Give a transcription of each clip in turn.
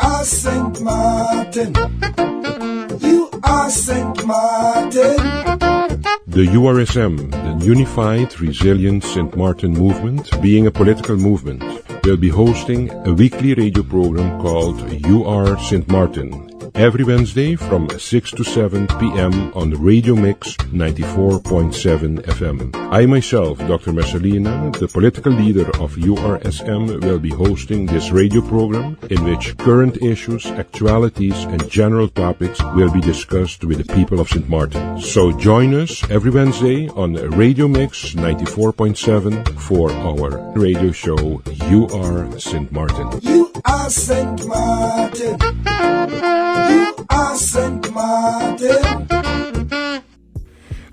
are St. Maarten. You are St. Maarten. The URSM, the Unified Resilient Sint Maarten Movement, being a political movement, will be hosting a weekly radio program called You Are Sint Maarten, every Wednesday from 6 to 7 p.m. on Radio Mix 94.7 FM. I myself, Dr. Messalina, the political leader of URSM, will be hosting this radio program in which current issues, actualities and general topics will be discussed with the people of Sint Maarten. So join us every Wednesday on Radio Mix 94.7 for our radio show You Are Sint Maarten. You are St. Maarten. You are St. Maarten.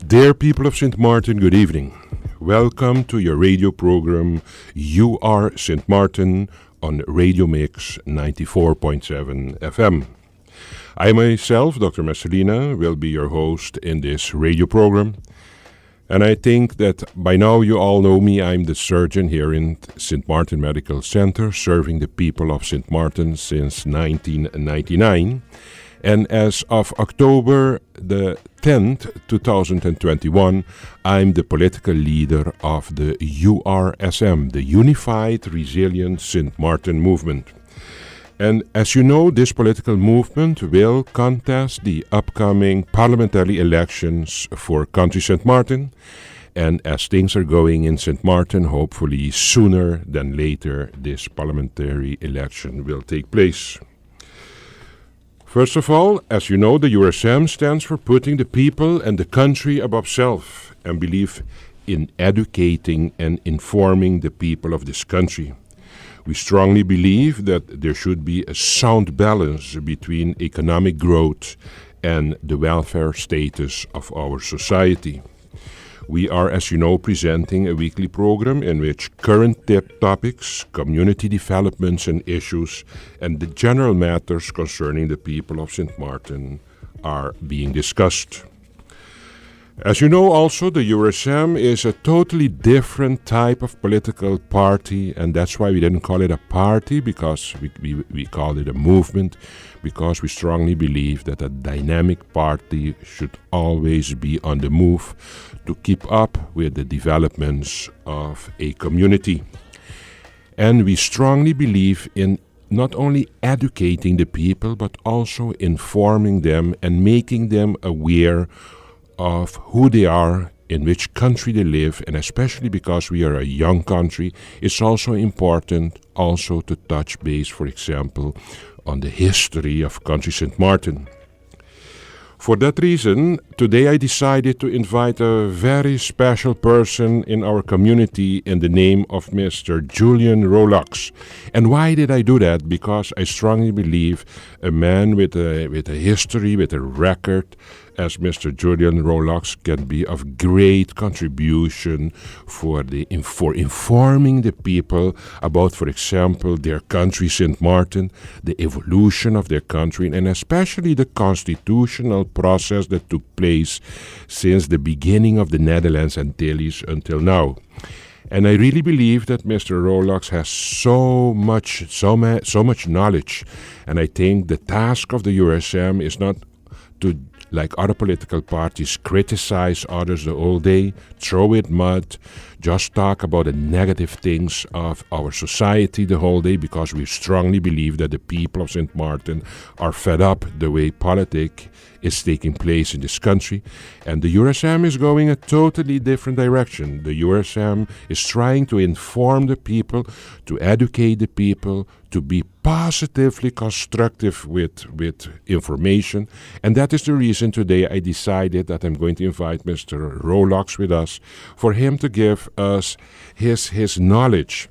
Dear people of Sint Maarten, good evening. Welcome to your radio program You Are Sint Maarten on Radio Mix 94.7 FM. I myself, Dr. Messalina, will be your host in this radio program. And I think that by now you all know me. I'm the surgeon here in St. Maarten Medical Center, serving the people of St. Maarten since 1999. And as of October the 10th, 2021, I'm the political leader of the URSM, the Unified Resilient Sint Maarten Movement. And as you know, this political movement will contest the upcoming parliamentary elections for country St. Maarten. And as things are going in St. Maarten, hopefully sooner than later, this parliamentary election will take place. First of all, as you know, the URSM stands for putting the people and the country above self and believe in educating and informing the people of this country. We strongly believe that there should be a sound balance between economic growth and the welfare status of our society. We are, as you know, presenting a weekly program in which current topics, community developments and issues, and the general matters concerning the people of St. Maarten are being discussed. As you know also, the URSM is a totally different type of political party, and that's why we didn't call it a party, because we called it a movement, because we strongly believe that a dynamic party should always be on the move to keep up with the developments of a community. And we strongly believe in not only educating the people, but also informing them and making them aware of who they are, in which country they live, and especially because we are a young country, it's also important also to touch base, for example, on the history of country St. Maarten. For that reason, today I decided to invite a very special person in our community in the name of Mr. Julian Rollocks. And why did I do that? Because I strongly believe a man with a history, with a record, as Mr. Julian Rollocks can be of great contribution for informing the people about, for example, their country, St. Maarten, the evolution of their country, and especially the constitutional process that took place since the beginning of the Netherlands Antilles until now. And I really believe that Mr. Rollocks has so much knowledge, and I think the task of the URSM is not to, like other political parties, criticize others the whole day, throw it mud, just talk about the negative things of our society the whole day, because we strongly believe that the people of St. Maarten are fed up the way politics is taking place in this country. And the URSM is going a totally different direction. The URSM is trying to inform the people, to educate the people, to be positively constructive with information. And that is the reason today I decided that I'm going to invite Mr. Rollocks with us for him to give us his knowledge,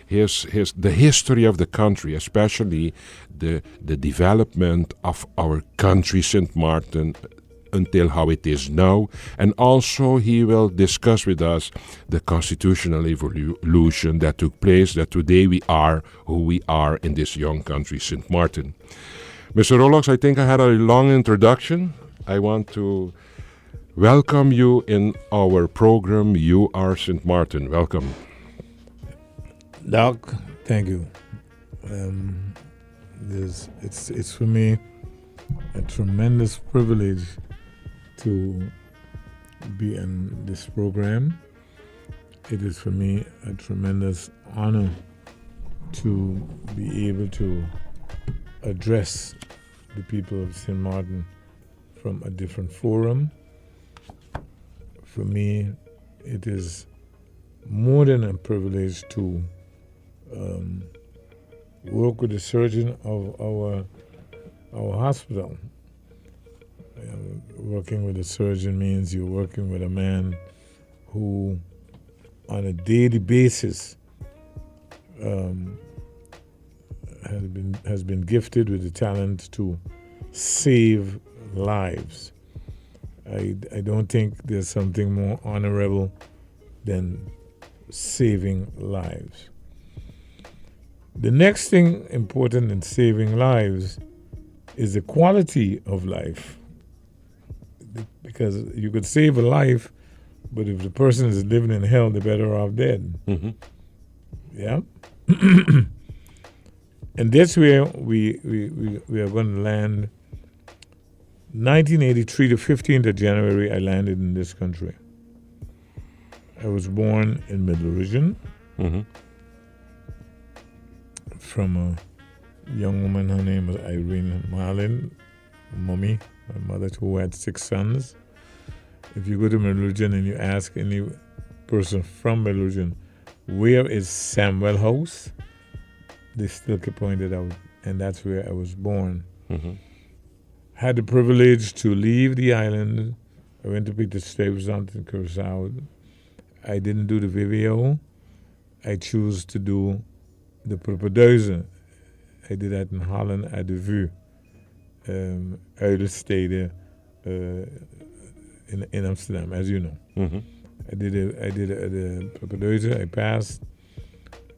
the history of the country, especially the development of our country, St. Maarten, until how it is now. And also he will discuss with us the constitutional evolution that took place, that today we are who we are in this young country, St. Maarten. Mr. Rollocks, I think I had a long introduction. I want to welcome you in our program, You Are St. Maarten. Welcome. Doc, thank you. It's for me a tremendous privilege to be in this program. It is for me a tremendous honor to be able to address the people of St. Maarten from a different forum. For me, it is more than a privilege to work with the surgeon of our hospital. Working with a surgeon means you're working with a man who, on a daily basis, has been gifted with the talent to save lives. I don't think there's something more honorable than saving lives. The next thing important in saving lives is the quality of life. Because you could save a life, but if the person is living in hell, they're better off dead. Mm-hmm. Yeah? And that's where we are going to land. 1983, the 15th of January, I landed in this country. I was born in Middle Region. Mm-hmm. From a young woman, her name was Irene Marlin, mommy, my mother, who had 6 sons. If you go to Middle Region and you ask any person from Middle Region, where is Samuel House? They still can point it out, and that's where I was born. Mm-hmm. Had the privilege to leave the island. I went to Peter Stuyvesant in Curaçao. I didn't do the VWO. I chose to do the propeduizen. I did that in Holland at the VU. Uilenstede in Amsterdam, as you know. Mm-hmm. I did the propeduizen. I passed.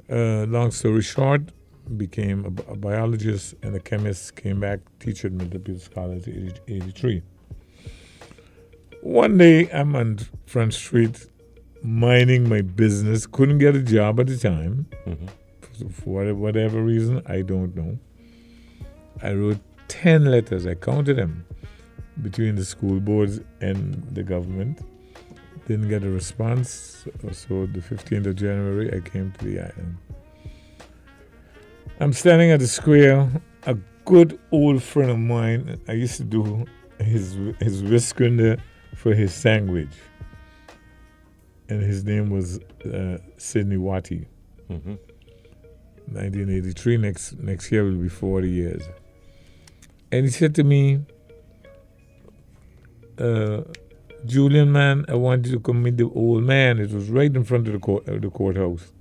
Long story short, became a biologist and a chemist, came back, teacher at Middle Peter's College in 83. One day, I'm on Front Street, minding my business, couldn't get a job at the time. Mm-hmm. For whatever reason, I don't know. I wrote 10 letters, I counted them, between the school boards and the government. Didn't get a response, so the 15th of January, I came to the island. I'm standing at the square. A good old friend of mine, I used to do his wiskunde for his sandwich. And his name was Sidney Watty. Mm-hmm. 1983, next year will be 40 years. And he said to me, Julian, man, I want you to come meet the old man. It was right in front of the courthouse.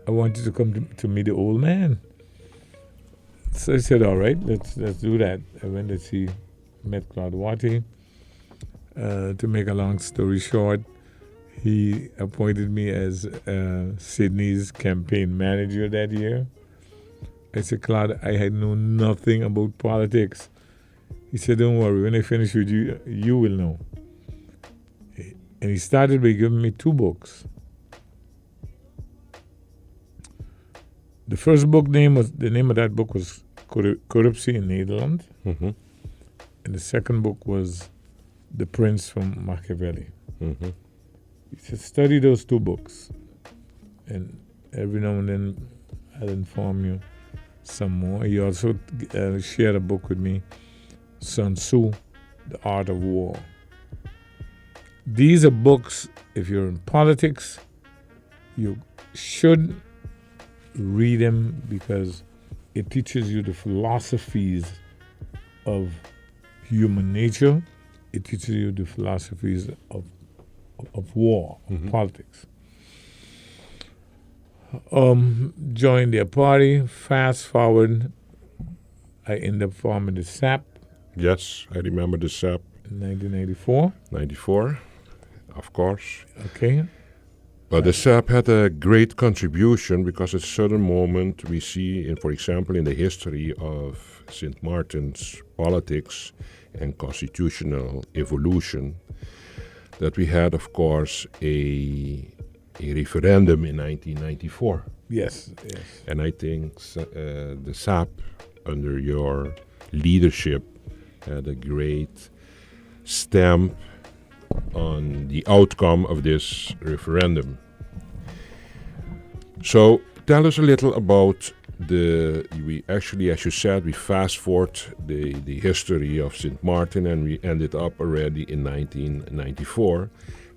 I want you to come to meet the old man. So I said, all right, let's do that. I went to see, met Claude Watty. To make a long story short, he appointed me as Sydney's campaign manager that year. I said, Claude, I had known nothing about politics. He said, don't worry, when I finish with you, you will know. And he started by giving me 2 books. The first book the name of that book was Corruptie in Nederland. Mm-hmm. And the second book was The Prince from Machiavelli. Mm-hmm. He said, study those 2 books. And every now and then I'll inform you some more. He also shared a book with me, Sun Tzu, The Art of War. These are books, if you're in politics, you should read them because it teaches you the philosophies of human nature. It teaches you the philosophies of war, of Mm-hmm. politics. Joined their party. Fast forward, I end up forming the SAP Yes, I remember the SAP. in 1984. 94, of course. Okay. But the SAP had a great contribution because at a certain moment we see, for example, in the history of St. Martin's politics and constitutional evolution, that we had, of course, a referendum in 1994. Yes. And I think the SAP under your leadership, had a great stamp on the outcome of this referendum. So tell us a little about we actually, as you said, we fast forward the history of Sint Maarten, and we ended up already in 1994,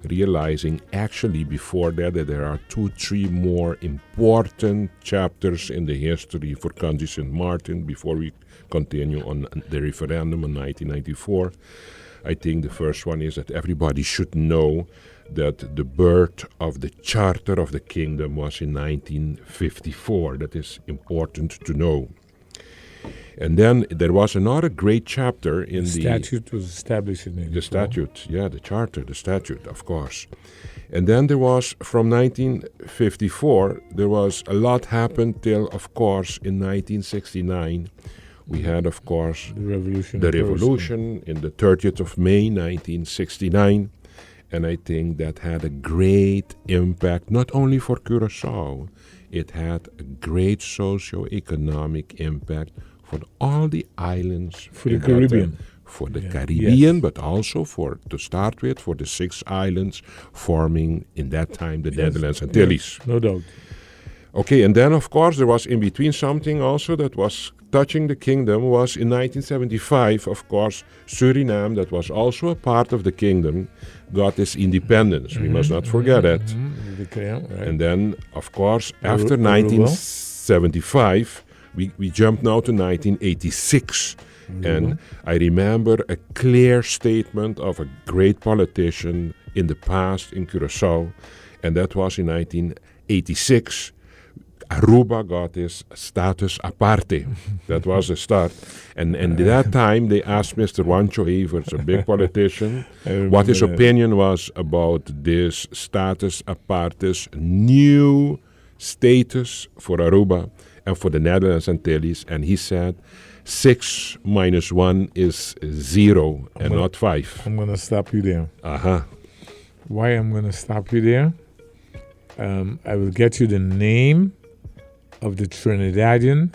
realizing actually before that there are 2-3 more important chapters in the history for country Sint Maarten before we continue on the referendum in 1994. I think the first one is that everybody should know that the birth of the Charter of the Kingdom was in 1954. That is important to know. And then there was another great chapter in the statute was established in 1984. The statute, the charter, the statute, of course. And then there was, from 1954, there was a lot happened till, of course, in 1969. We had, of course, the revolution in the 30th of May, 1969. And I think that had a great impact, not only for Curaçao, it had a great socio-economic impact for all the islands. For the Caribbean. For the Caribbean, but also to start with, for the 6 islands forming, in that time, the Netherlands Antilles. No doubt. Okay, and then, of course, there was in between something also that was touching the kingdom was in 1975, of course, Suriname, that was also a part of the kingdom, got its independence. We must not forget it. Right. And then, of course, after 1975, we jumped now to 1986. And I remember a clear statement of a great politician in the past in Curaçao, and that was in 1986. Aruba got its status aparte. That was the start. And at that time, they asked Mr. Juancho Evers, a big politician, what his opinion was about this status aparte's new status for Aruba and for the Netherlands Antilles. And he said, 6 minus 1 is 0 and not 5. I'm going to stop you there. Uh-huh. Why I'm going to stop you there? I will get you the name of the Trinidadian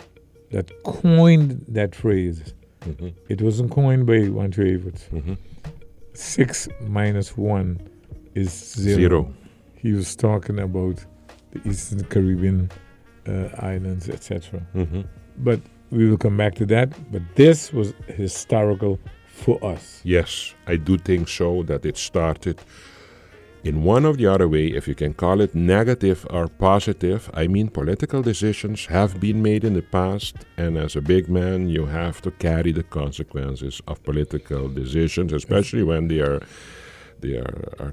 that coined that phrase. Mm-hmm. It wasn't coined by Juancho Evers. 6 minus 1 is 0. He was talking about the Eastern Caribbean islands, etc. But we will come back to that. But this was historical for us. Yes, I do think so, that it started in one or the other way, if you can call it negative or positive. I mean, political decisions have been made in the past, and as a big man, you have to carry the consequences of political decisions, especially when they are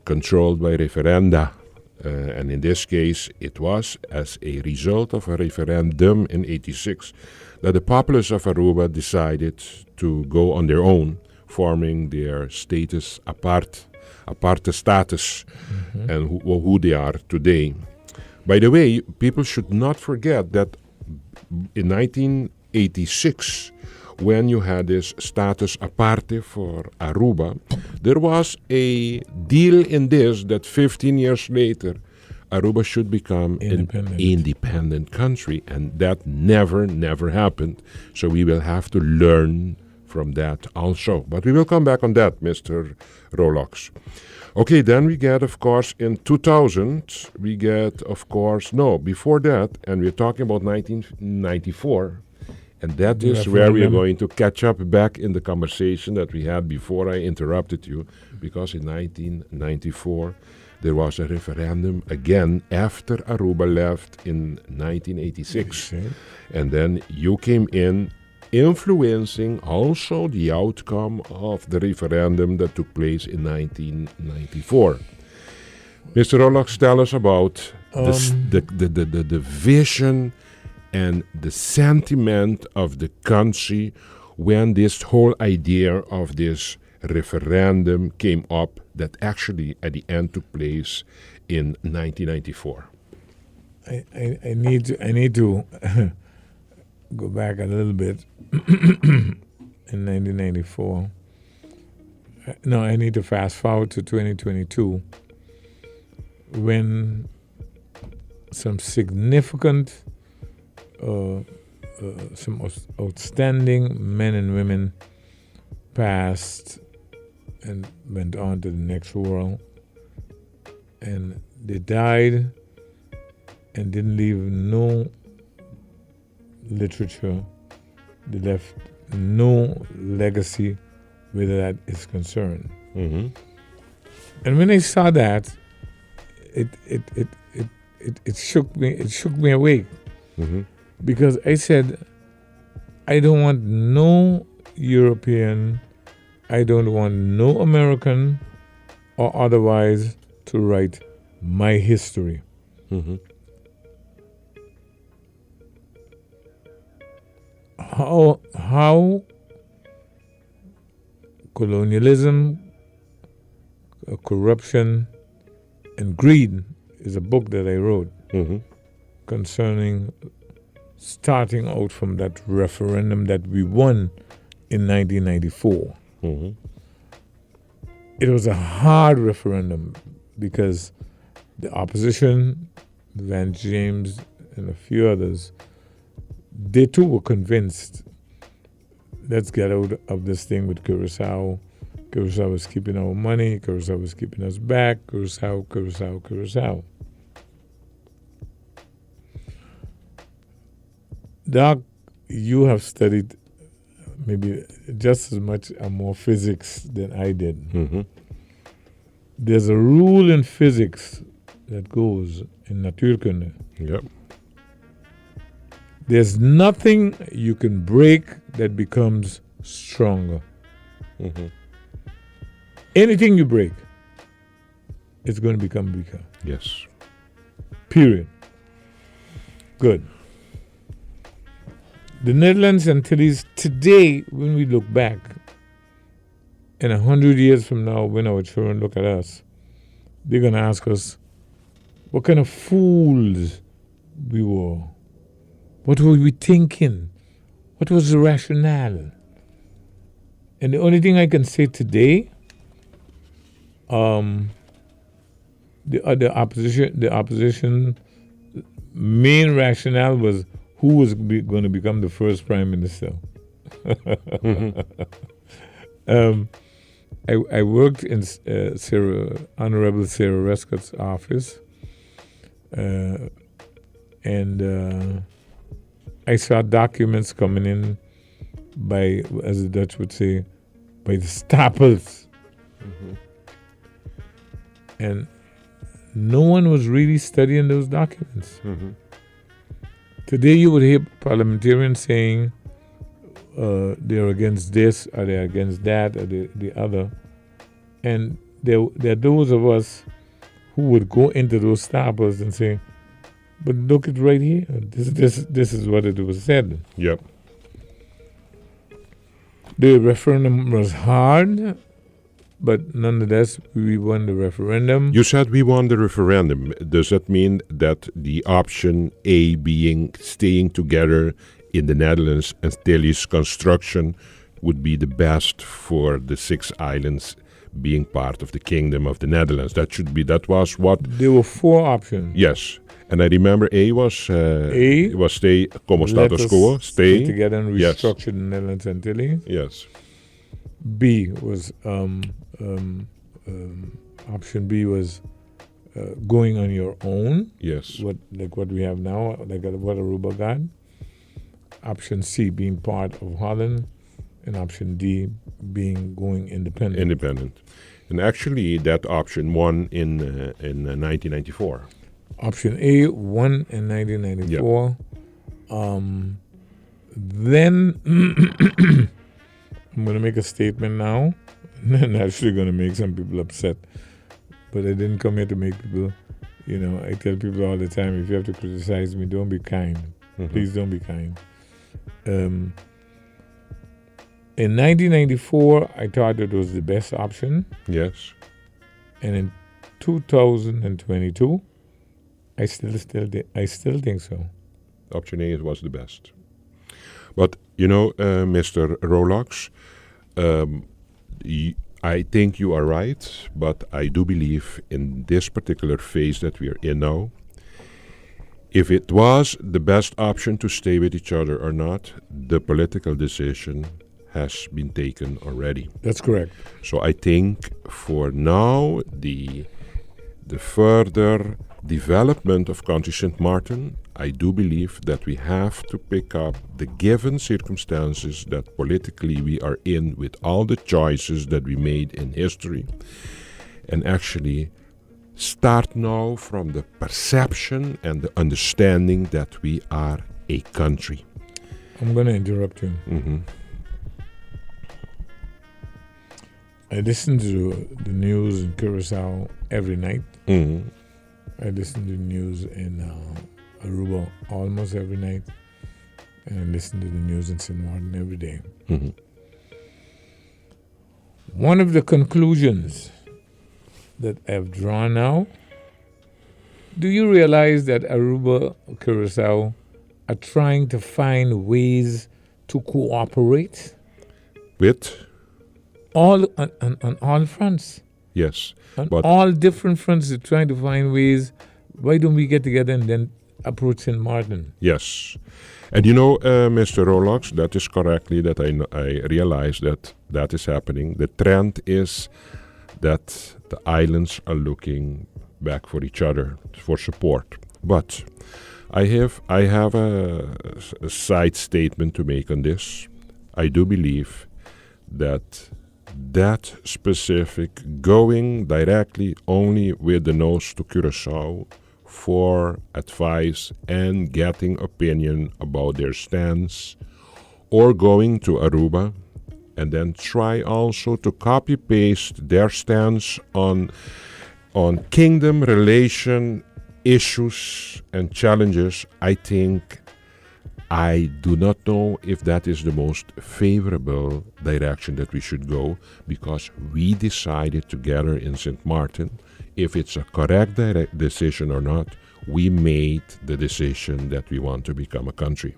controlled by referenda. And in this case, it was as a result of a referendum in 86 that the populace of Aruba decided to go on their own, forming their status aparte status, and who they are today. By the way, people should not forget that in 1986, when you had this status aparte for Aruba, there was a deal in this that 15 years later, Aruba should become an independent country, and that never happened. So we will have to learn from that also. But we will come back on that, Mr. Rollocks. Okay, then we get, of course, in 2000, before that, and we're talking about 1994, and that is where we are going to catch up back in the conversation that we had before I interrupted you, because in 1994, there was a referendum again after Aruba left in 1986. And then you came in, influencing also the outcome of the referendum that took place in 1994. Mr. Rollocks, tell us about the vision and the sentiment of the country when this whole idea of this referendum came up that actually at the end took place in 1994. I need to go back a little bit. In 1994. No, I need to fast forward to 2022 when some significant some outstanding men and women passed and went on to the next world, and they died and didn't leave no literature. They left no legacy where that is concerned. Mm-hmm. And when I saw that, it shook me. It shook me awake. Mm-hmm. Because I said, I don't want no European, I don't want no American or otherwise to write my history. Mm-hmm. How colonialism, corruption, and greed is a book that I wrote Mm-hmm. concerning starting out from that referendum that we won in 1994. Mm-hmm. It was a hard referendum because the opposition, Van James and a few others, they too were convinced, let's get out of this thing with Curaçao. Curaçao was keeping our money, Curaçao was keeping us back, Curaçao. Doc, you have studied maybe just as much or more physics than I did. Mm-hmm. There's a rule in physics that goes in Natuurkunde. Yep. There's nothing you can break that becomes stronger. Mm-hmm. Anything you break, it's going to become weaker. Yes. Period. Good. The Netherlands Antilles today, when we look back, and 100 years from now, when our children look at us, they're going to ask us, what kind of fools we were? What were we thinking? What was the rationale? And the only thing I can say today, the opposition main rationale was who was going to become the first prime minister. Mm-hmm. I worked in Honorable Sarah Rescott's office, and I saw documents coming in by, as the Dutch would say, by the stapels. Mm-hmm. And no one was really studying those documents. Mm-hmm. Today you would hear parliamentarians saying they're against this, or they're against that, or the other. And there are those of us who would go into those staples and say, but look it right here. This is what it was said. Yep. The referendum was hard, but nonetheless, we won the referendum. You said we won the referendum. Does that mean that the option A being staying together in the Netherlands until its construction would be the best for the 6 islands being part of the Kingdom of the Netherlands? That was what? There were 4 options. Yes. And I remember A was stay como status quo, stay together and yes. restructure the Netherlands Antilles. Yes. B was option B was going on your own. Yes. What we have now, like what Aruba got. Option C being part of Holland, and option D being going independent. Independent. And actually, that option won in 1994. Option A won in 1994. Yep. Then I'm going to make a statement now. I'm actually going to make some people upset. But I didn't come here to make people, I tell people all the time, if you have to criticize me, don't be kind. Mm-hmm. Please don't be kind. In 1994, I thought it was the best option. Yes. And in 2022, I still think so. Option A was the best. But, Mr. Rollocks, I think you are right, but I do believe in this particular phase that we are in now, If it was the best option to stay with each other or not, the political decision has been taken already. That's correct. So I think for now, the further development of Country Sint Maarten, I do believe that we have to pick up the given circumstances that politically we are in with all the choices that we made in history, and actually start now from the perception and the understanding that we are a country. I'm going to interrupt you. Mm-hmm. I listen to the news in Curacao every night. Mm-hmm. I listen to the news in Aruba almost every night. And I listen to the news in St. Maarten every day. Mm-hmm. One of the conclusions that I've drawn now, do you realize that Aruba, Curacao are trying to find ways to cooperate? With? On all fronts. Yes. On But all different fronts, they're trying to find ways. Why don't we get together and then approach St. Maarten? yes. And you know, Mr. Rollocks, that is correctly that I realize that is happening. The trend is that the islands are looking back for each other, for support. But I have a side statement to make on this. I do believe that specific going directly only with the nose to Curacao for advice and getting opinion about their stance, or going to Aruba and then try also to copy paste their stance on kingdom relation issues and challenges. I do not know if that is the most favorable direction that we should go, because we decided together in St. Maarten if it's a correct decision or not. We made the decision that we want to become a country.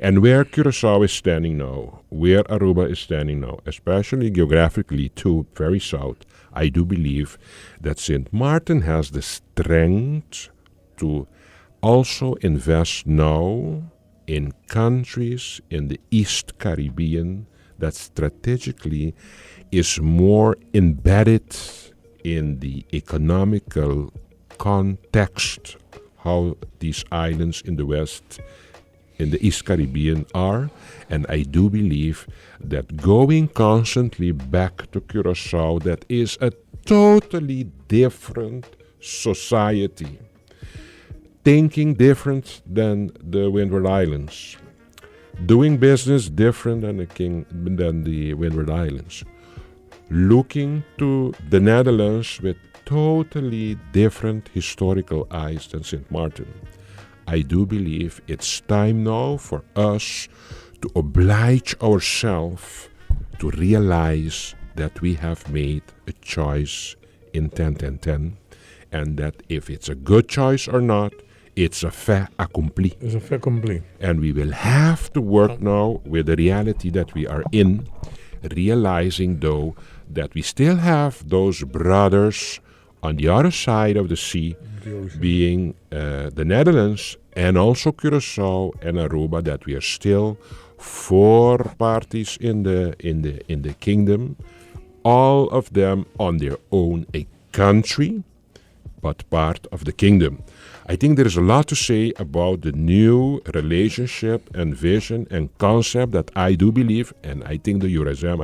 And where Curacao is standing now, where Aruba is standing now, especially geographically too, very south, I do believe that St. Maarten has the strength to also invest now in countries in the East Caribbean that strategically is more embedded in the economical context, how these islands in the West, in the East Caribbean are. And I do believe that going constantly back to Curacao, that is a totally different society, thinking different than the Windward Islands, doing business different than the Windward Islands, looking to the Netherlands with totally different historical eyes than St. Maarten. I do believe it's time now for us to oblige ourselves to realize that we have made a choice in 10-10-10, and that if it's a good choice or not, it's a fait accompli. It's a fait accompli. And we will have to work now with the reality that we are in, realizing though that we still have those brothers on the other side of the sea, being the Netherlands and also Curacao and Aruba, that we are still four parties in the kingdom, all of them on their own a country, but part of the kingdom. I think there is a lot to say about the new relationship and vision and concept that I do believe, and I think the Eurozem,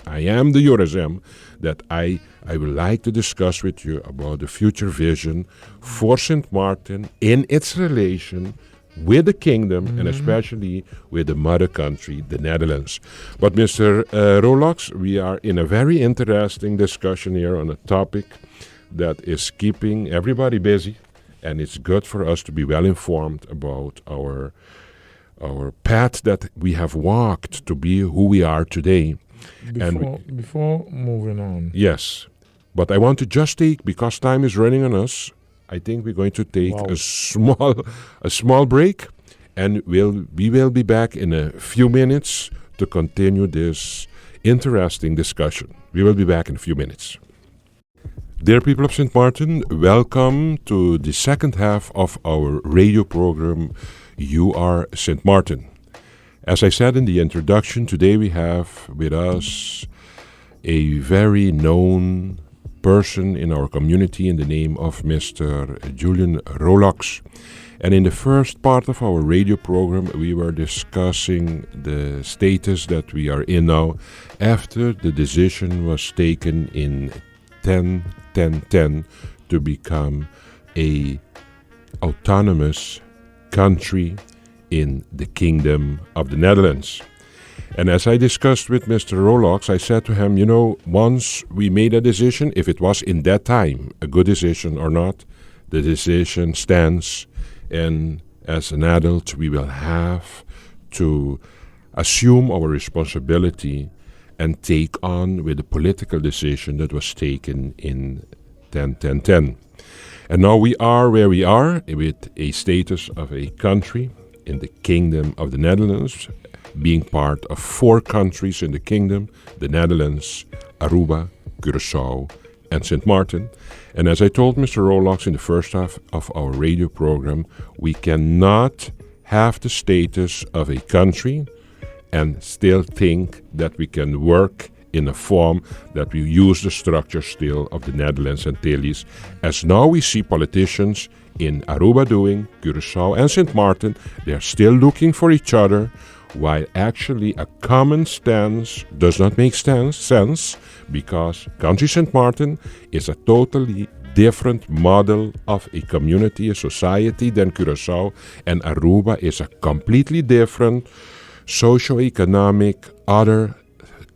I am the Eurozem, that I would like to discuss with you about the future vision for St. Maarten in its relation with the kingdom, and especially with the mother country, the Netherlands. But Mr. Rollocks, we are in a very interesting discussion here on a topic that is keeping everybody busy, and it's good for us to be well informed about our path that we have walked to be who we are today. Before moving on. Yes, but I want to just take, because time is running on us, I think we're going to take a small break, and we will be back in a few minutes to continue this interesting discussion. We will be back in a few minutes. Dear people of St. Maarten, welcome to the second half of our radio program, You Are St. Maarten. As I said in the introduction, today we have with us a very known person in our community in the name of Mr. Julian Rollocks. And in the first part of our radio program, we were discussing the status that we are in now after the decision was taken in 10-10-10 to become a autonomous country in the Kingdom of the Netherlands. And as I discussed with Mr. Rollocks, I said to him, once we made a decision, if it was in that time a good decision or not, the decision stands. And as an adult, we will have to assume our responsibility and take on with the political decision that was taken in 10-10-10. And now we are where we are with a status of a country in the Kingdom of the Netherlands, being part of 4 countries in the kingdom, the Netherlands, Aruba, Curaçao, and St. Maarten. And as I told Mr. Rollocks in the first half of our radio program, we cannot have the status of a country and still think that we can work in a form that we use the structure still of the Netherlands Antilles, as now we see politicians in Aruba doing, Curaçao and St. Maarten, they are still looking for each other, while actually a common stance does not make sense, because country St. Maarten is a totally different model of a community, a society than Curaçao, and Aruba is a completely different socio-economic other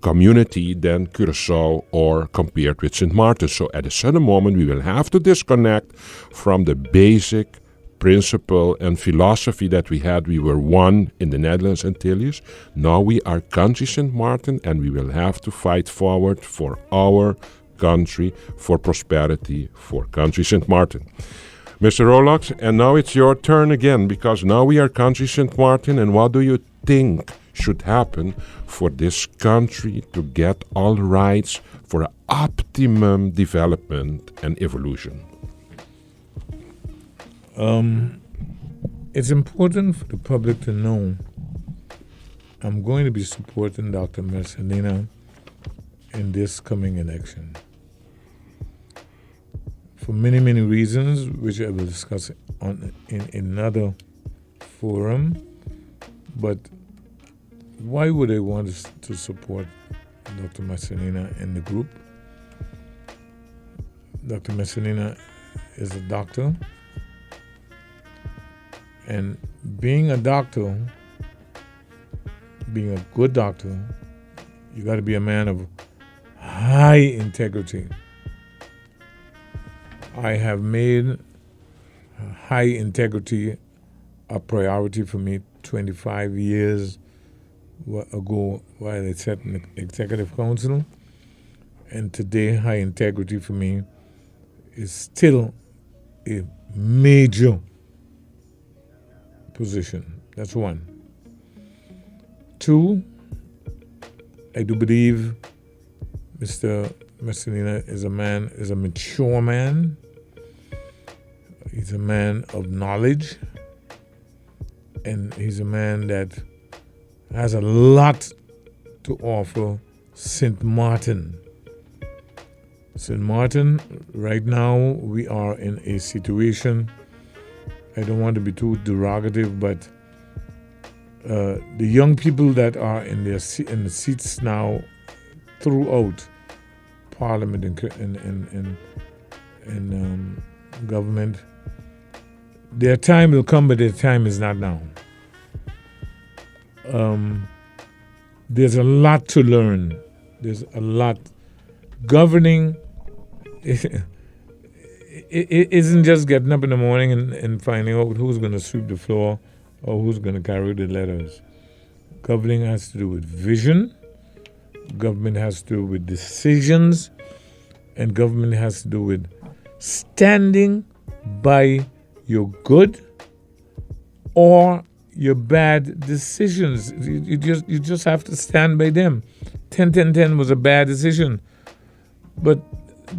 community than Curaçao or compared with St. Maarten. So at a certain moment we will have to disconnect from the basic principle and philosophy that we had. We were one in the Netherlands Antilles. Now we are country St. Maarten, and we will have to fight forward for our country, for prosperity, for country St. Maarten. Mr. Rollocks, and now it's your turn again, because now we are country St. Maarten, and what do you think should happen for this country to get all rights for optimum development and evolution? It's important for the public to know I'm going to be supporting Dr. Mercelina in this coming election for many, many reasons, which I will discuss in another forum. But why would I want to support Dr. Mercelina in the group? Dr. Mercelina is a doctor. And being a doctor, being a good doctor, you got to be a man of high integrity. I have made high integrity a priority for me 25 years ago while I sat in the Executive Council. And today, high integrity for me is still a major position. That's one. 2, I do believe Mr. Mercelina is a mature man. He's a man of knowledge. And he's a man that has a lot to offer St. Maarten. St. Maarten, right now we are in a situation, I don't want to be too derogative, but the young people that are in the seats now throughout Parliament and government, their time will come, but their time is not now. There's a lot to learn. There's a lot. Governing it isn't just getting up in the morning and finding out who's going to sweep the floor or who's going to carry the letters. Governing has to do with vision. Government has to do with decisions. And government has to do with standing by your good or your bad decisions. You just have to stand by them. 10-10-10 was a bad decision. But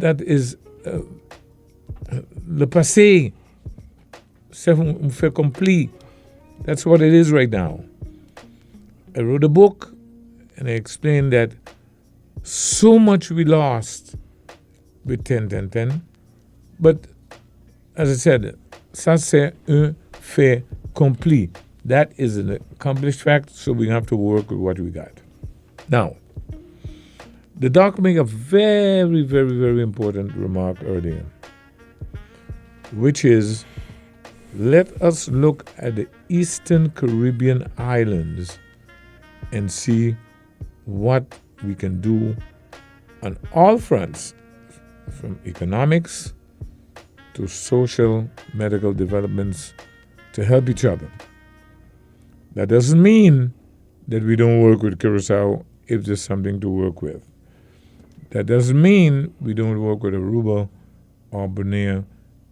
that is le passé, c'est fait complete. That's what it is right now. I wrote a book and I explained that so much we lost with 10-10-10. But as I said, ça c'est un fait accompli. That is an accomplished fact, so we have to work with what we got. Now, the doc made a very, very, very important remark earlier, which is, let us look at the Eastern Caribbean islands and see what we can do on all fronts, from economics to social, medical developments, to help each other. That doesn't mean that we don't work with Curacao if there's something to work with. That doesn't mean we don't work with Aruba or Bonaire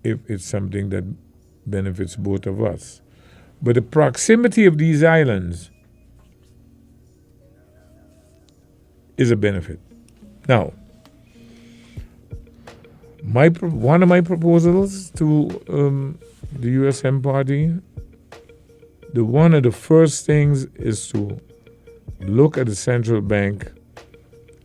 if it's something that benefits both of us. But the proximity of these islands is a benefit. Now, one of my proposals to the USM party, one of the first things is to look at the central bank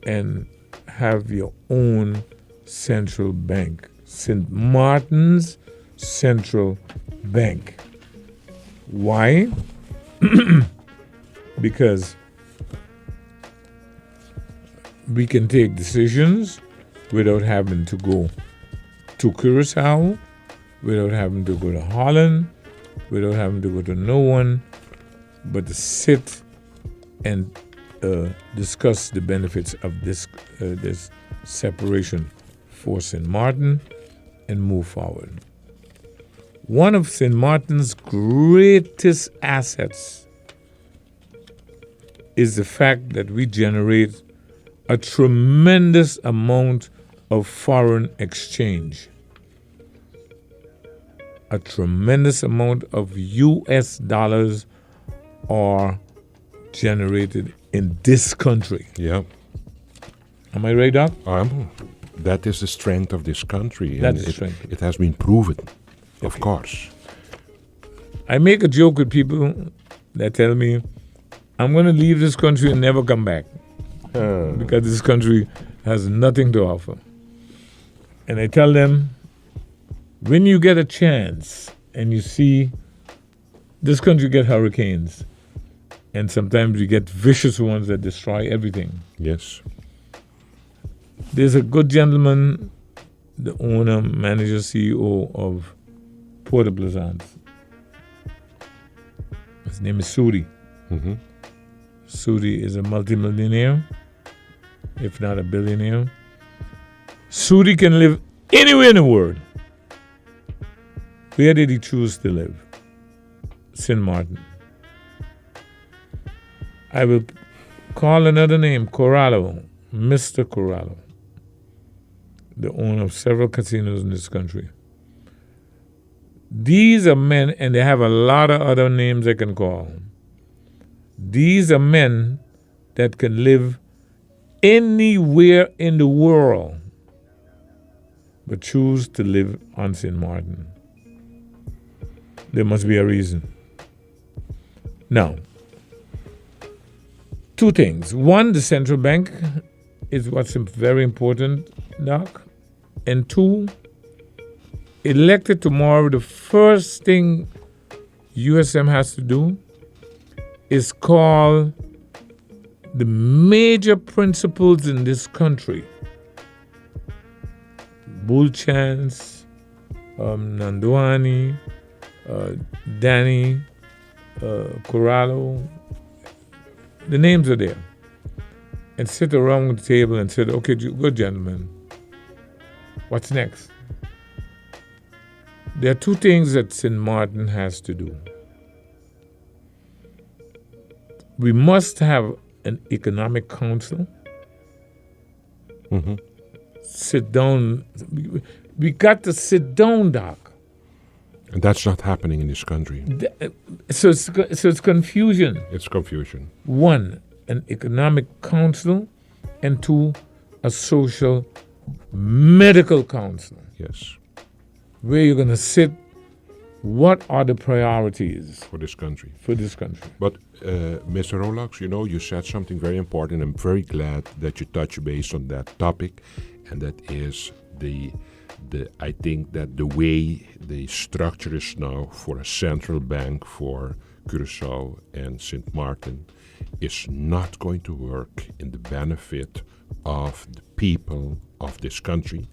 and have your own central bank. St. Martin's Central Bank. Why? Because we can take decisions without having to go to Curacao, without having to go to Holland, without having to go to no one, but to sit and discuss the benefits of this separation for St. Martin and move forward. One of St. Martin's greatest assets is the fact that we generate a tremendous amount of foreign exchange. A tremendous amount of US dollars are generated in this country. Yeah. Am I right, Doc? That is the strength of this country. That is the strength. It has been proven, of course. I make a joke with people that tell me, I'm going to leave this country and never come back. Because this country has nothing to offer. And I tell them, when you get a chance and you see this country get hurricanes, and sometimes you get vicious ones that destroy everything. Yes. There's a good gentleman, the owner, manager, CEO of Port of Plaisance. His name is Suri. Mm-hmm. Suri is a multimillionaire, if not a billionaire. Suri can live anywhere in the world. Where did he choose to live? St. Martin. I will call another name, Corallo, Mr. Corallo, the owner of several casinos in this country. These are men, and they have a lot of other names I can call. These are men that can live anywhere in the world, but choose to live on St. Martin. There must be a reason. Now, two things. One, the central bank is what's very important, Doc. And two, elected tomorrow, the first thing USM has to do is call the major principles in this country. Bulchance, Nanduani, Danny, Corallo, the names are there. And sit around the table and said, okay, good gentlemen, what's next? There are two things that St. Martin has to do. We must have an economic council. Mm-hmm. Sit down. We got to sit down, Doc. And that's not happening in this country. So it's confusion. It's confusion. One, an economic council, and two, a social medical council Yes. where you're going to sit. What are the priorities For this country. for this country? But Mr. Rollocks, you said something very important. I'm very glad that you touch base on that topic, and that is the I think that the way the structure is now for a central bank for Curaçao and Sint Maarten is not going to work in the benefit of the people of this country,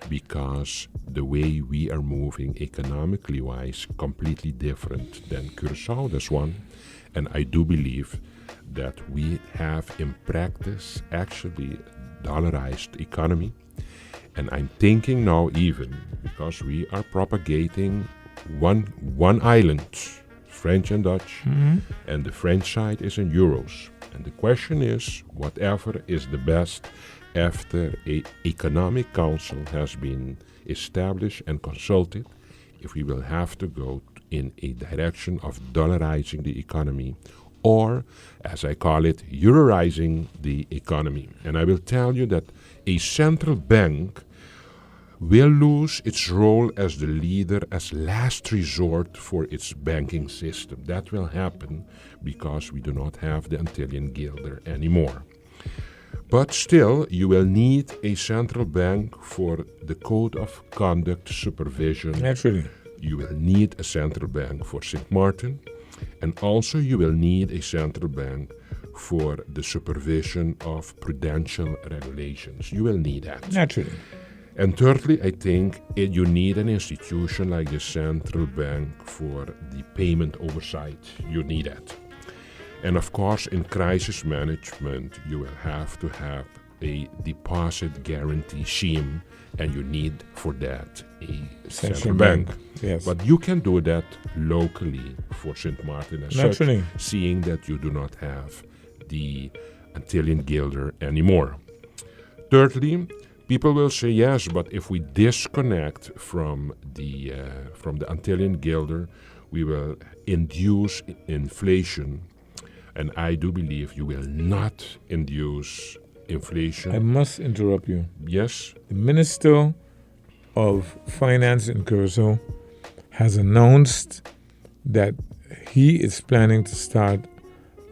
because the way we are moving economically wise completely different than Curaçao. That's one. And I do believe that we have in practice actually dollarized economy. And I'm thinking now, even because we are propagating one island, French and Dutch, and the French side is in euros. And the question is, whatever is the best after a economic council has been established and consulted, if we will have to go in a direction of dollarizing the economy, or, as I call it, euroizing the economy. And I will tell you that a central bank will lose its role as the leader, as last resort for its banking system. That will happen because we do not have the Antillean guilder anymore. But still, you will need a central bank for the code of conduct supervision. Naturally. You will need a central bank for Sint Maarten, and also you will need a central bank for the supervision of prudential regulations. You will need that. Naturally. And thirdly, I think you need an institution like the central bank for the payment oversight. You need that. And of course, in crisis management, you will have to have a deposit guarantee scheme, and you need for that a central bank. Yes. But you can do that locally for Sint Maarten as Naturally. such, seeing that you do not have the Antillean guilder anymore. Thirdly, people will say, yes, but if we disconnect from the Antillean guilder, we will induce inflation. And I do believe you will not induce inflation. I must interrupt you. Yes? The Minister of Finance in Curaçao has announced that he is planning to start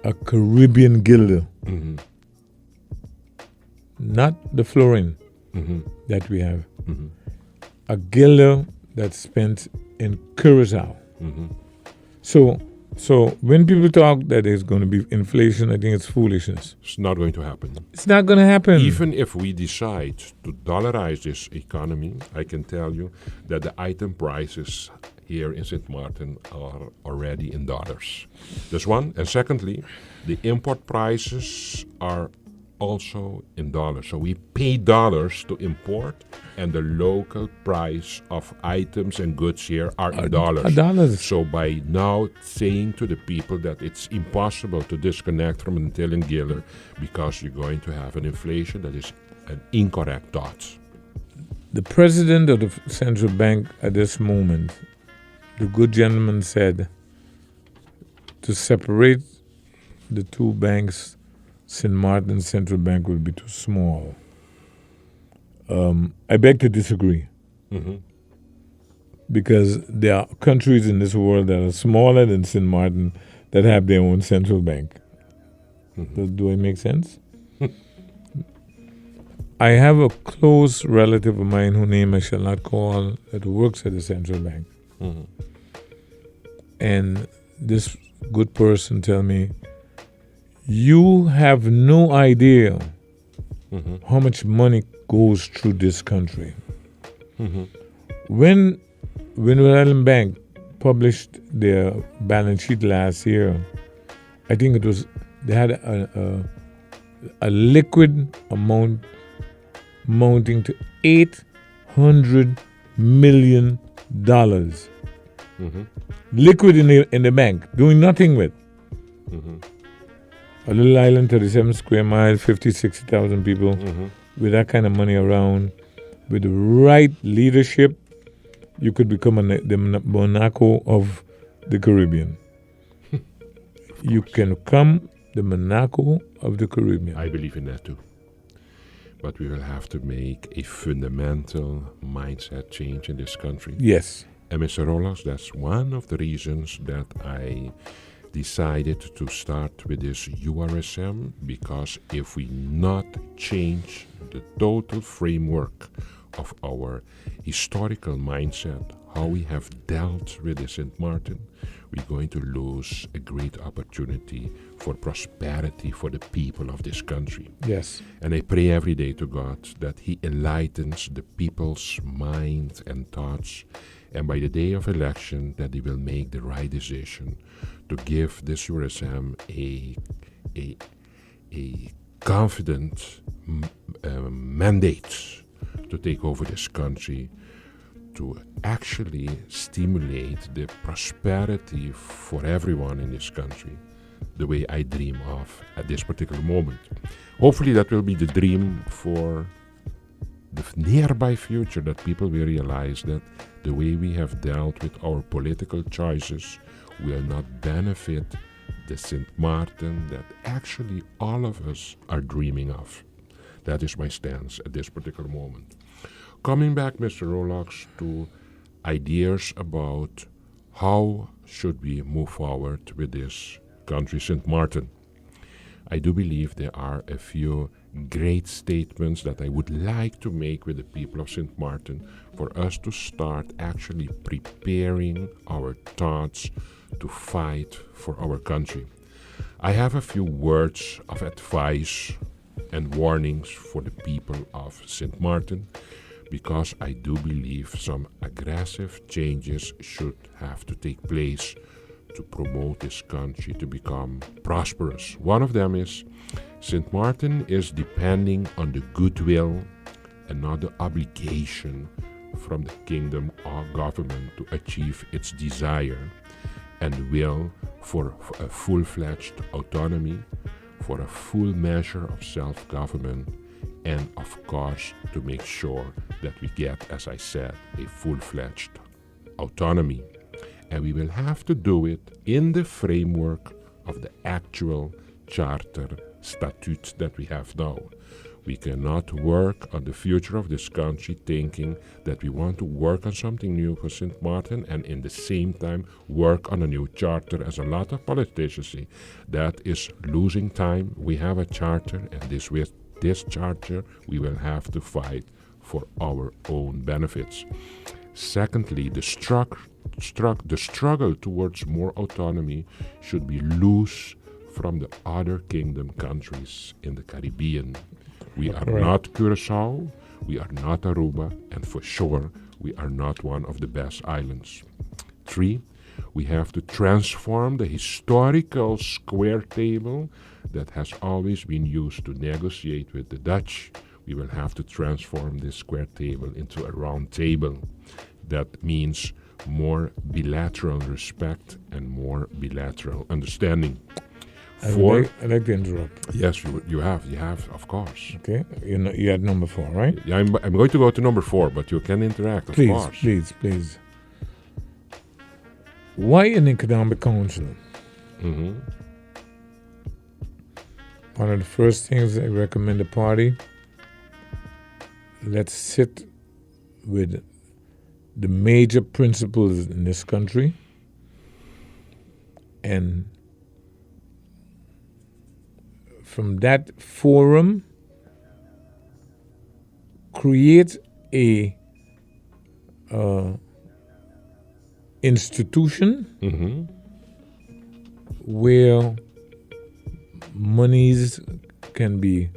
a Caribbean guilder. Mm-hmm. Not the florin Mm-hmm. that we have. Mm-hmm. A guilder that's spent in Curaçao. Mm-hmm. So when people talk that there's going to be inflation, I think it's foolishness. It's not going to happen. It's not going to happen. Even if we decide to dollarize this economy, I can tell you that the item prices here in Sint Maarten are already in dollars. That's one. And secondly, the import prices are also in dollars. So we pay dollars to import, and the local price of items and goods here are in dollars. Dollars. So by now saying to the people that it's impossible to disconnect from an Antillean guilder because you're going to have an inflation, that is an incorrect thought. The president of the central bank at this moment, the good gentleman, said to separate the two banks, Sint Maarten Central Bank will be too small. I beg to disagree. Mm-hmm. Because there are countries in this world that are smaller than Sint Maarten that have their own central bank. Mm-hmm. Do I make sense? I have a close relative of mine whose name I shall not call that works at the central bank. Mm-hmm. And this good person tell me, you have no idea how much money goes through this country. Mm-hmm. When Rhode Island Bank published their balance sheet last year, I think it was, they had a liquid amount amounting to $800 million. Mm-hmm. Liquid in the bank, doing nothing with. Mm-hmm. A little island, 37 square miles, 50, 60,000 people. Mm-hmm. With that kind of money around, with the right leadership, you could become the Monaco of the Caribbean. You can become the Monaco of the Caribbean. I believe in that too. but we will have to make a fundamental mindset change in this country. Yes. And Mr. Rollocks, that's one of the reasons that I decided to start with this URSM, because if we not change the total framework of our historical mindset, how we have dealt with the St. Maarten, we're going to lose a great opportunity for prosperity for the people of this country. Yes. And I pray every day to God that He enlightens the people's mind and thoughts, and by the day of election that they will make the right decision to give this URSM a confident mandate to take over this country, to actually stimulate the prosperity for everyone in this country, the way I dream of at this particular moment. Hopefully that will be the dream for the nearby future, that people will realize that the way we have dealt with our political choices will not benefit the St. Maarten that actually all of us are dreaming of. That is my stance at this particular moment. Coming back, Mr. Rollocks, to ideas about how should we move forward with this country, St. Maarten. I do believe there are a few great statements that I would like to make with the people of St. Maarten for us to start actually preparing our thoughts to fight for our country. I have a few words of advice and warnings for the people of St. Maarten, because I do believe some aggressive changes should have to take place to promote this country to become prosperous. One of them is St. Maarten is depending on the goodwill and not the obligation from the kingdom or government to achieve its desire and will for a full-fledged autonomy, for a full measure of self-government, and of course to make sure that we get, as I said, a full-fledged autonomy. And we will have to do it in the framework of the actual charter statute that we have now. We cannot work on the future of this country thinking that we want to work on something new for St. Maarten and in the same time work on a new charter, as a lot of politicians say. That is losing time. We have a charter, and with this charter we will have to fight for our own benefits. Secondly, the struggle towards more autonomy should be loose from the other kingdom countries in the Caribbean. We are not Curacao, we are not Aruba, and for sure we are not one of the best islands. 3, we have to transform the historical square table that has always been used to negotiate with the Dutch. We will have to transform this square table into a round table. That means more bilateral respect and more bilateral understanding. I'd like to interrupt. Yes, you have, of course. Okay, you had number 4, right? Yeah, I'm going to go to number 4, but you can interact, of course. Please. Why an economic council? Mm-hmm. One of the first things I recommend the party, let's sit with the major principles in this country and from that forum create a institution where monies can be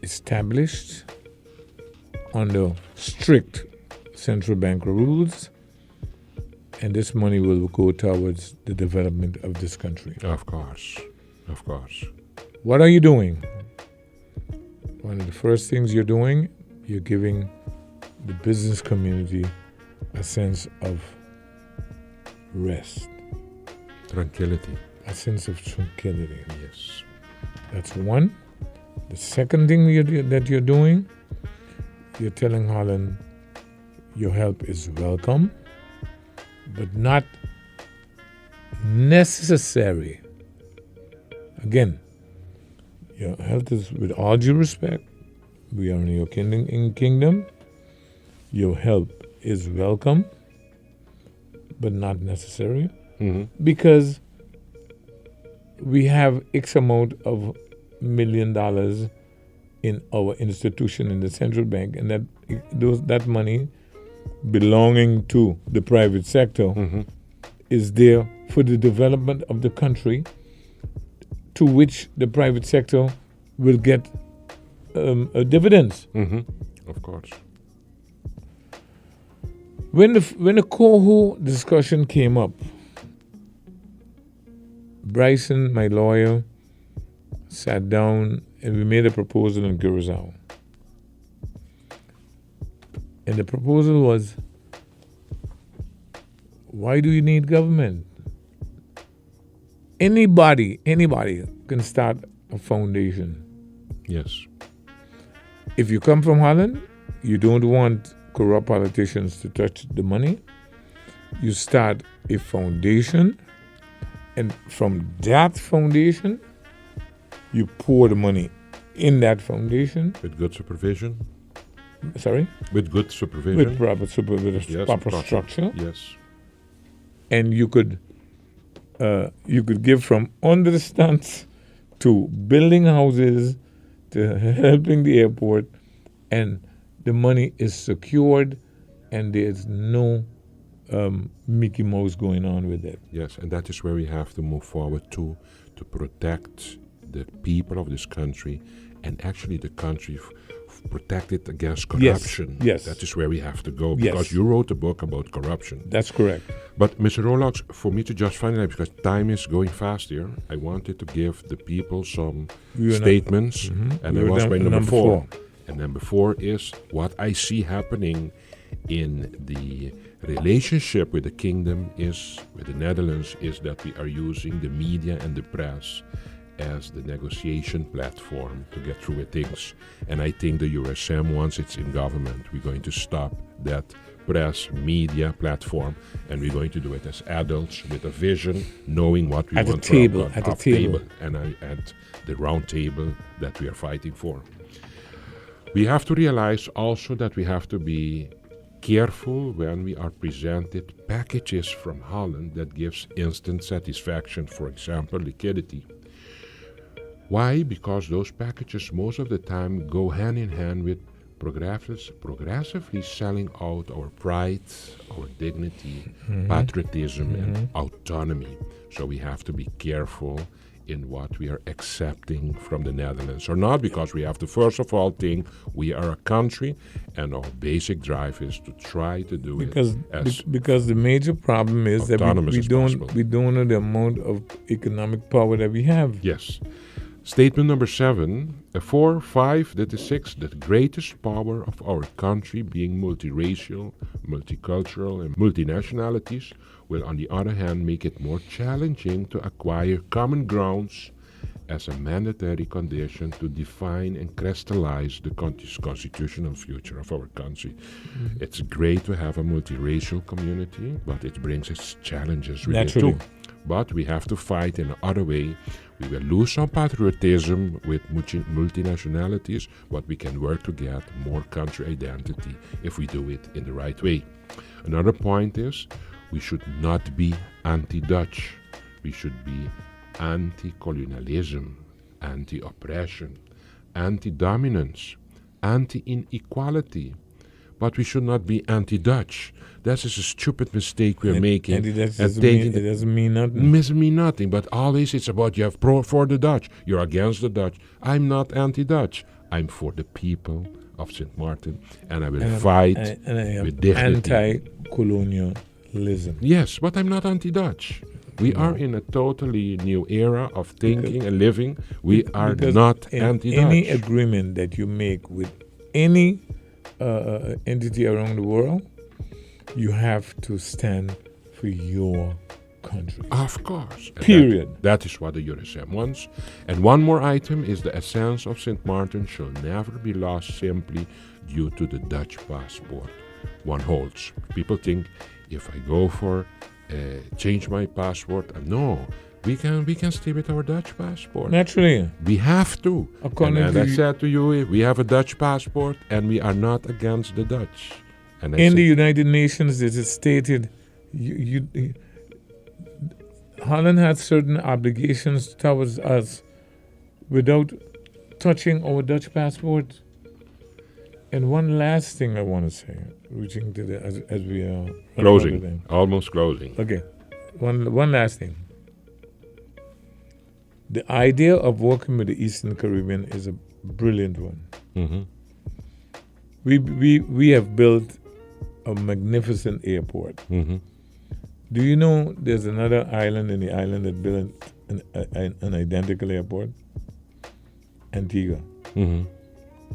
established under strict central bank rules, and this money will go towards the development of this country. Of course. What are you doing? One of the first things you're doing, you're giving the business community a sense of rest. Tranquility. A sense of tranquility. Yes. That's one. The second thing that you're doing, you're telling Holland your help is welcome, but not necessary. Again, your help is, with all due respect, We are in your kingdom. Your help is welcome, but not necessary, because we have X amount of $1 million in our institution in the central bank, and that money belonging to the private sector is there for the development of the country, to which the private sector will get dividends. Of course. When the Coho discussion came up, Bryson, my lawyer, sat down and we made a proposal in Curacao. And the proposal was, why do you need government? Anybody can start a foundation. Yes. If you come from Holland, you don't want corrupt politicians to touch the money. You start a foundation, and from that foundation, you pour the money in that foundation. With good supervision? Sorry? With good supervision? With proper structure. Yes. And you could give from under the stunts to building houses to helping the airport, and the money is secured, and there's no Mickey Mouse going on with it. Yes, and that is where we have to move forward to protect the people of this country, and actually the country protect it against corruption. Yes. That is where we have to go, because you wrote a book about corruption. That's correct. But Mr. Rollocks, for me to just finalize, because time is going fast here, I wanted to give the people some statements, and I was by number 4. And number 4 is what I see happening in the relationship with the kingdom with the Netherlands, is that we are using the media and the press as the negotiation platform to get through with things. And I think the USM, once it's in government, we're going to stop that press media platform, and we're going to do it as adults with a vision, knowing what we want at the table, and at the round table that we are fighting for. We have to realize also that we have to be careful when we are presented packages from Holland that gives instant satisfaction, for example, liquidity. Why? Because those packages most of the time go hand in hand with progressively selling out our pride, our dignity, patriotism, and autonomy. So we have to be careful in what we are accepting from the Netherlands or not, because we have to first of all think we are a country, and our basic drive is to try to do it because the major problem is that we don't know the amount of economic power that we have. Yes. Statement number 7, 4, 5, that is 6, the greatest power of our country being multiracial, multicultural, and multinationalities will on the other hand make it more challenging to acquire common grounds as a mandatory condition to define and crystallize the constitutional future of our country. It's great to have a multiracial community, but it brings its challenges with it too. But we have to fight in another way. We will lose some patriotism with multinationalities, but we can work to get more country identity if we do it in the right way. Another point is we should not be anti-Dutch. We should be anti-colonialism, anti-oppression, anti-dominance, anti-inequality. But we should not be anti-Dutch. That is a stupid mistake we're making. It doesn't mean nothing. Doesn't mean nothing, but always it's about you have for the Dutch. You're against the Dutch. I'm not anti-Dutch. I'm for the people of Sint Maarten, and I will fight with dignity. Anti-colonialism. Yes, but I'm not anti-Dutch. We are in a totally new era of thinking and living. We are not anti-Dutch. Any agreement that you make with any entity around the world, you have to stand for your country. Of course. Period. That is what the USM wants. And one more item is the essence of Sint Maarten shall never be lost simply due to the Dutch passport one holds. People think if I go for change my passport, no. we can stay with our Dutch passport. Naturally. We have to. According And to I said to you, we have a Dutch passport and we are not against the Dutch. And in the United Nations, it is stated Holland has certain obligations towards us without touching our Dutch passport. And one last thing I want to say, reaching to the as we are closing, almost closing. Okay, one last thing. The idea of working with the Eastern Caribbean is a brilliant one. Mm-hmm. We have built a magnificent airport. Mm-hmm. Do you know there's another island in the island that built an identical airport? Antigua. Mm-hmm.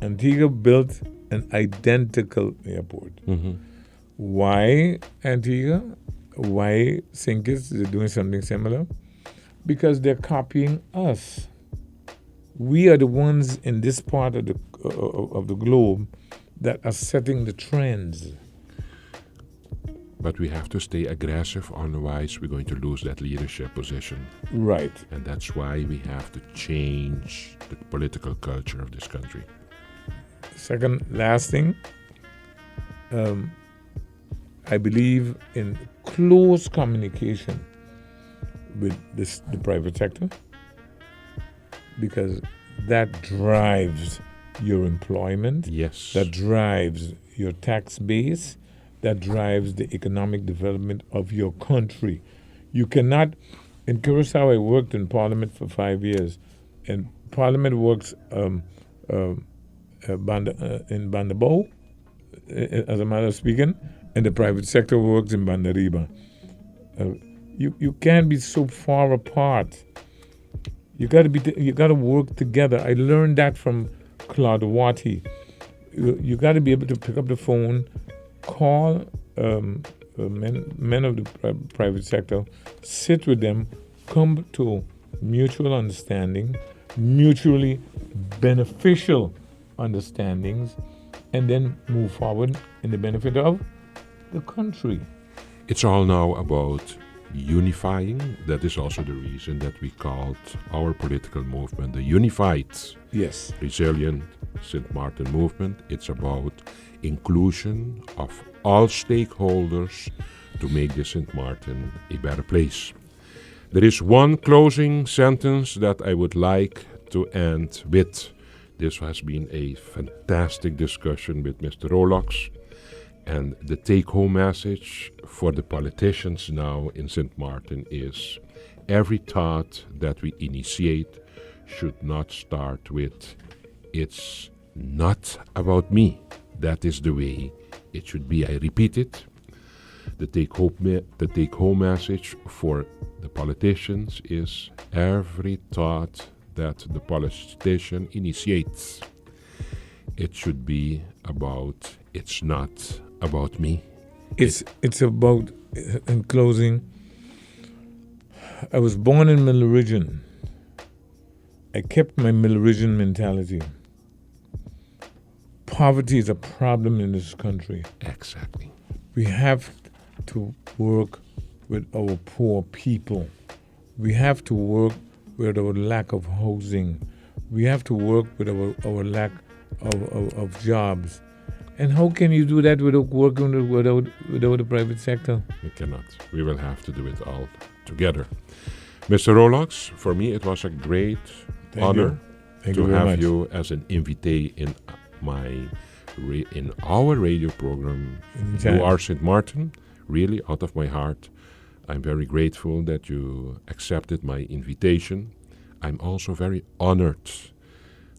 Antigua built an identical airport. Mm-hmm. Why Antigua? Why Sint is doing something similar? Because they're copying us. We are the ones in this part of the globe that are setting the trends. But we have to stay aggressive, otherwise we're going to lose that leadership position. Right. And that's why we have to change the political culture of this country. Second, last thing, I believe in close communication with the private sector, because that drives your employment. Yes. That drives your tax base. That drives the economic development of your country. You cannot. In Curacao, I worked in Parliament for 5 years, and Parliament works in Bandabo, as a matter of speaking, and the private sector works in Bandariba. You can't be so far apart. You got to work together. I learned that from Claude Watty. You got to be able to pick up the phone, call men of the private sector, sit with them, come to mutual understanding, mutually beneficial understandings, and then move forward in the benefit of the country. It's all now about unifying. That is also the reason that we called our political movement the Unified, Yes. Resilient Sint Maarten movement. It's about inclusion of all stakeholders to make the Sint Maarten a better place. There is one closing sentence that I would like to end with. This has been a fantastic discussion with Mr. Rollocks. And the take-home message for the politicians now in Sint Maarten is every thought that we initiate should not start with, it's not about me. That is the way it should be. I repeat it. The take-home message for the politicians is every thought that the politician initiates, it should be about, it's not about me. It's about, in closing, I was born in Milleridgin. I kept my Milleridgin mentality. Poverty is a problem in this country. Exactly. We have to work with our poor people. We have to work with our lack of housing. We have to work with our lack of jobs. And how can you do that without working without the private sector? We cannot. We will have to do it all together. Mr. Rollocks, for me it was a great honor to have you as an invitee in our radio program. You are Sint Maarten, really out of my heart. I'm very grateful that you accepted my invitation. I'm also very honored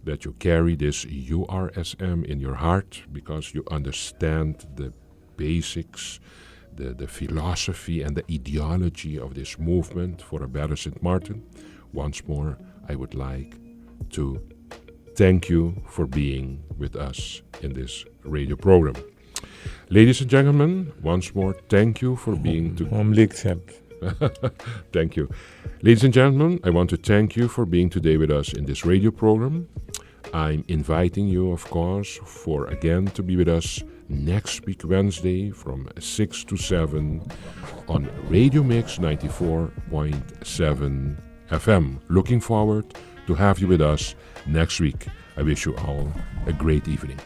that you carry this URSM in your heart, because you understand the basics, the philosophy and the ideology of this movement for a better Sint Maarten. Once more, I would like to thank you for being with us in this radio program. Ladies and gentlemen, once more, thank you for being Humbly accept. Thank you. Ladies and gentlemen, I want to thank you for being today with us in this radio program. I'm inviting you, of course, for again to be with us next week Wednesday from 6 to 7 on Radio Mix 94.7 FM. Looking forward to have you with us next week. I wish you all a great evening.